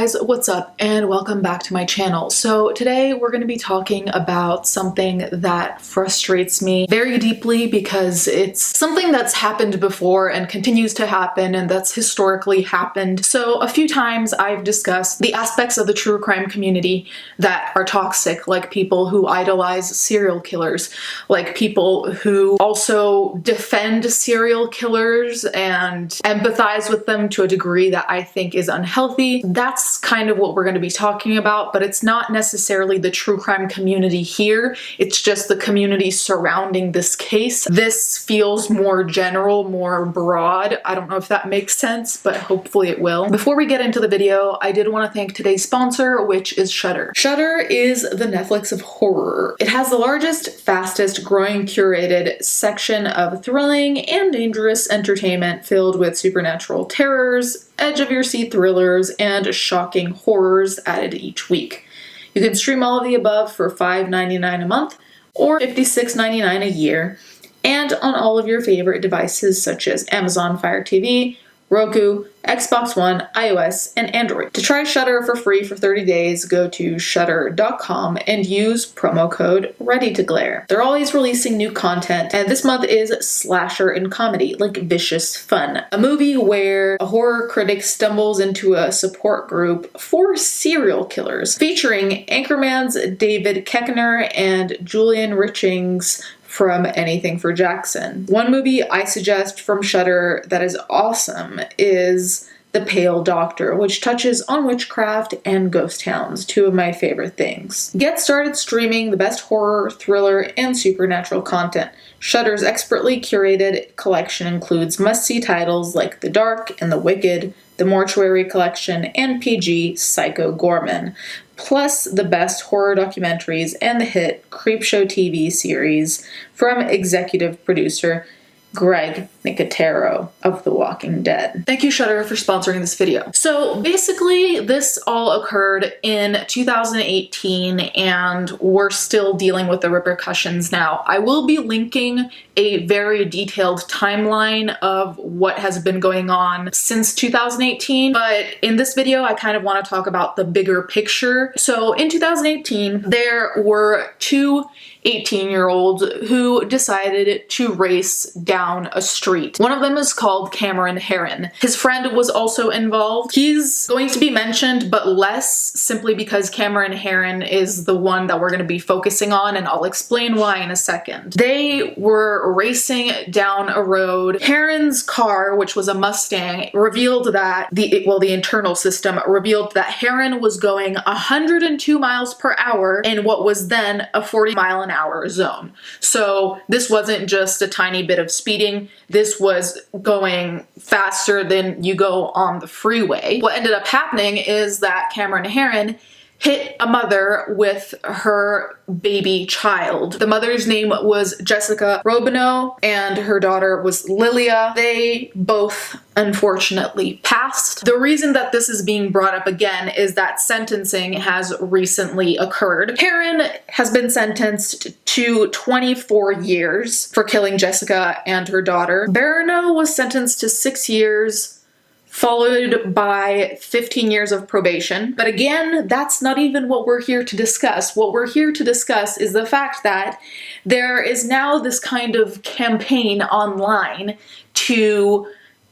guys, what's up and welcome back to my channel. So today we're going to be talking about something that frustrates me very deeply because it's something that's happened before and continues to happen and that's historically happened. So a few times I've discussed the aspects of the true crime community that are toxic, like people who idolize serial killers, like people who also defend serial killers and empathize with them to a degree that I think is unhealthy. That's kind of what we're going to be talking about, but it's not necessarily the true crime community here. It's just the community surrounding this case. This feels more general, more broad. I don't know if that makes sense, but hopefully it will. Before we get into the video, I did want to thank today's sponsor, which is Shudder. Shudder is the Netflix of horror. It has the largest, fastest growing curated section of thrilling and dangerous entertainment filled with supernatural terrors, edge-of-your-seat thrillers, and shocking horrors added each week. You can stream all of the above for $5.99 a month or $56.99 a year, and on all of your favorite devices such as Amazon Fire TV, Roku, Xbox One, iOS, and Android. To try Shudder for free for 30 days, go to shudder.com and use promo code READYTOGLARE. They're always releasing new content, and this month is slasher and comedy, like Vicious Fun, a movie where a horror critic stumbles into a support group for serial killers, featuring Anchorman's David Koechner and Julian Richings from Anything for Jackson. One movie I suggest from Shudder that is awesome is The Pale Doctor, which touches on witchcraft and ghost towns, two of my favorite things. Get started streaming the best horror, thriller, and supernatural content. Shudder's expertly curated collection includes must-see titles like The Dark and The Wicked, The Mortuary Collection, and PG Psycho Gorman, plus the best horror documentaries and the hit Creepshow TV series from executive producer Greg Nicotero of The Walking Dead. Thank you, Shudder, for sponsoring this video. So basically, this all occurred in 2018, and we're still dealing with the repercussions now. I will be linking a very detailed timeline of what has been going on since 2018, but in this video, I kind of want to talk about the bigger picture. So in 2018, there were two 18-year-olds who decided to race down a street. One of them is called Cameron Herrin. His friend was also involved. He's going to be mentioned, but less, simply because Cameron Herrin is the one that we're going to be focusing on, and I'll explain why in a second. They were racing down a road. Herrin's car, which was a Mustang, revealed that the internal system revealed that Herrin was going 102 miles per hour in what was then a 40-mile-an-hour zone. So this wasn't just a tiny bit of speeding, this was going faster than you go on the freeway. What ended up happening is that Cameron Herrin hit a mother with her baby child. The mother's name was Jessica Robineau and her daughter was Lilia. They both unfortunately passed. The reason that this is being brought up again is that sentencing has recently occurred. Herrin has been sentenced to 24 years for killing Jessica and her daughter. Robineau was sentenced to 6 years, followed by 15 years of probation. But again, that's not even what we're here to discuss. What we're here to discuss is the fact that there is now this kind of campaign online to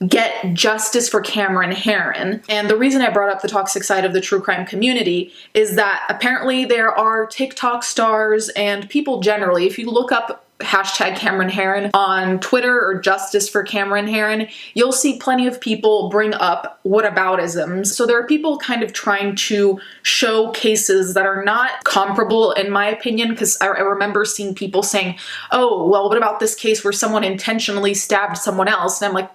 get justice for Cameron Herrin. And the reason I brought up the toxic side of the true crime community is that apparently there are TikTok stars and people generally, if you look up hashtag Cameron Herrin on Twitter or Justice for Cameron Herrin, you'll see plenty of people bring up whataboutisms. So there are people kind of trying to show cases that are not comparable, in my opinion, because I remember seeing people saying, oh, well, what about this case where someone intentionally stabbed someone else? And I'm like,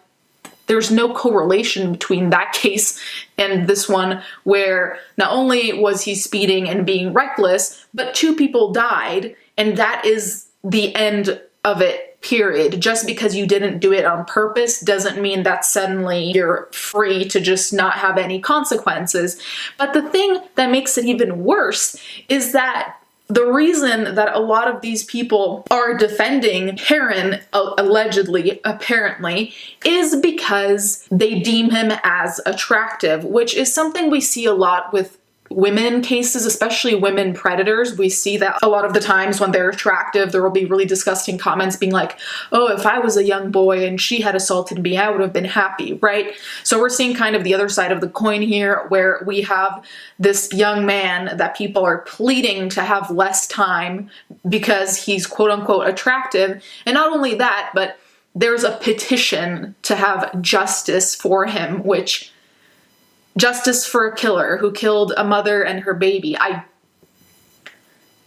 there's no correlation between that case and this one, where not only was he speeding and being reckless, but two people died, and that is the end of it, period. Just because you didn't do it on purpose doesn't mean that suddenly you're free to just not have any consequences. But the thing that makes it even worse is that the reason that a lot of these people are defending Herrin, allegedly, apparently, is because they deem him as attractive, which is something we see a lot with women cases, especially women predators. We see that a lot of the times when they're attractive, there will be really disgusting comments being like, oh, if I was a young boy and she had assaulted me, I would have been happy, right? So we're seeing kind of the other side of the coin here, where we have this young man that people are pleading to have less time because he's quote unquote attractive. And not only that, but there's a petition to have justice for him, which justice for a killer who killed a mother and her baby.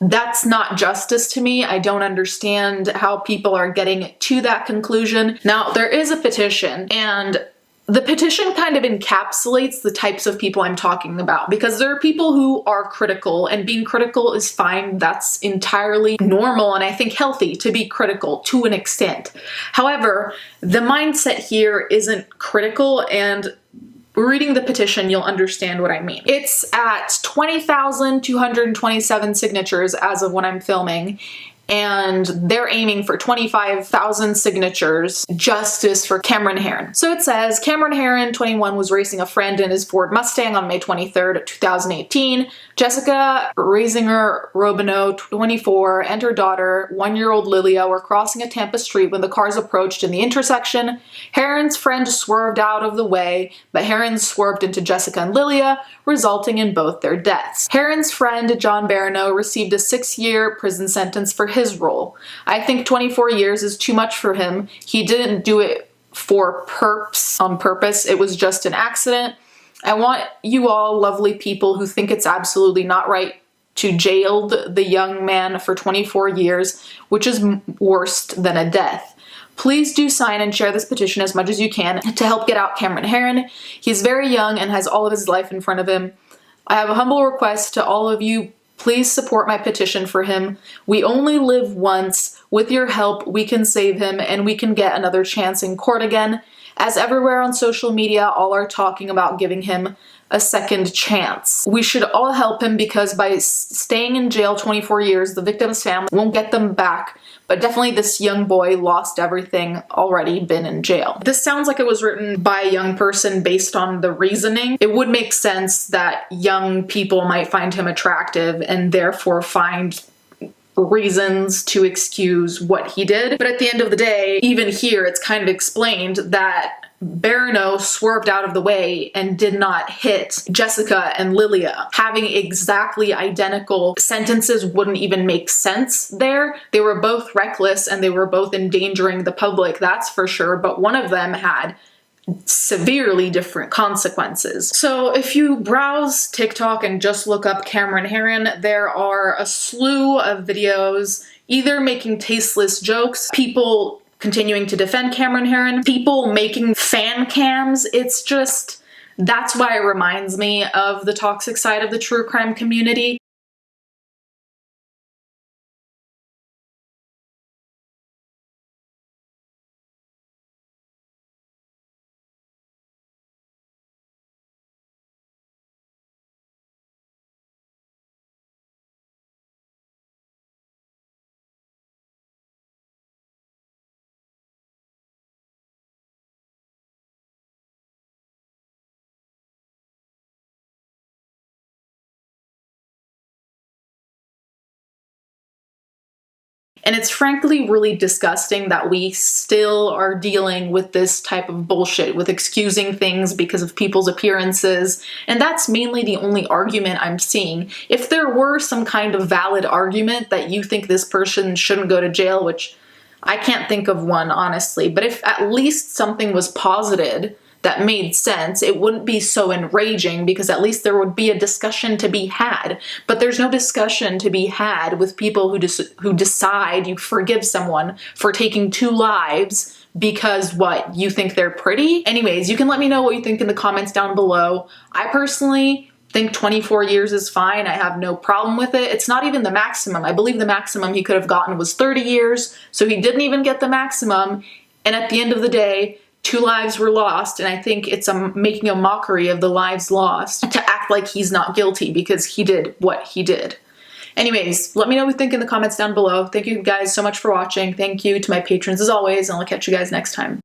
That's not justice to me. I don't understand how people are getting to that conclusion. Now, there is a petition, and the petition kind of encapsulates the types of people I'm talking about, because there are people who are critical, and being critical is fine. That's entirely normal, and I think healthy to be critical to an extent. However, the mindset here isn't critical, and reading the petition, you'll understand what I mean. It's at 20,227 signatures as of when I'm filming, and they're aiming for 25,000 signatures, justice for Cameron Herrin. So it says, Cameron Herrin, 21, was racing a friend in his Ford Mustang on May 23rd, 2018. Jessica Raisinger-Robineau, 24, and her daughter, 1-year-old Lilia, were crossing a Tampa street when the cars approached in the intersection. Herrin's friend swerved out of the way, but Herrin swerved into Jessica and Lilia, resulting in both their deaths. Herrin's friend, John Barano, received a 6-year prison sentence for his role. I think 24 years is too much for him. He didn't do it for on purpose. It was just an accident. I want you all lovely people who think it's absolutely not right to jail the young man for 24 years, which is worse than a death. Please do sign and share this petition as much as you can to help get out Cameron Herrin. He's very young and has all of his life in front of him. I have a humble request to all of you. Please support my petition for him. We only live once. With your help, we can save him and we can get another chance in court again. As everywhere on social media, all are talking about giving him a second chance. We should all help him, because by staying in jail 24 years, the victim's family won't get them back. But definitely this young boy lost everything, already been in jail. This sounds like it was written by a young person based on the reasoning. It would make sense that young people might find him attractive and therefore find reasons to excuse what he did. But at the end of the day, even here, it's kind of explained that Barano swerved out of the way and did not hit Jessica and Lilia. Having exactly identical sentences wouldn't even make sense there. They were both reckless and they were both endangering the public, that's for sure, but one of them had severely different consequences. So if you browse TikTok and just look up Cameron Herrin, there are a slew of videos either making tasteless jokes, people continuing to defend Cameron Herrin, people making fan cams. It's just, that's why it reminds me of the toxic side of the true crime community. And it's frankly really disgusting that we still are dealing with this type of bullshit, with excusing things because of people's appearances. And that's mainly the only argument I'm seeing. If there were some kind of valid argument that you think this person shouldn't go to jail, which I can't think of one, honestly, but if at least something was posited that made sense, it wouldn't be so enraging, because at least there would be a discussion to be had. But there's no discussion to be had with people who decide you forgive someone for taking 2 lives because what, you think they're pretty? Anyways, you can let me know what you think in the comments down below. I personally think 24 years is fine. I have no problem with it. It's not even the maximum. I believe the maximum he could have gotten was 30 years, so he didn't even get the maximum. And at the end of the day, 2 lives were lost, and I think it's making a mockery of the lives lost to act like he's not guilty because he did what he did. Anyways, let me know what you think in the comments down below. Thank you guys so much for watching. Thank you to my patrons as always, and I'll catch you guys next time.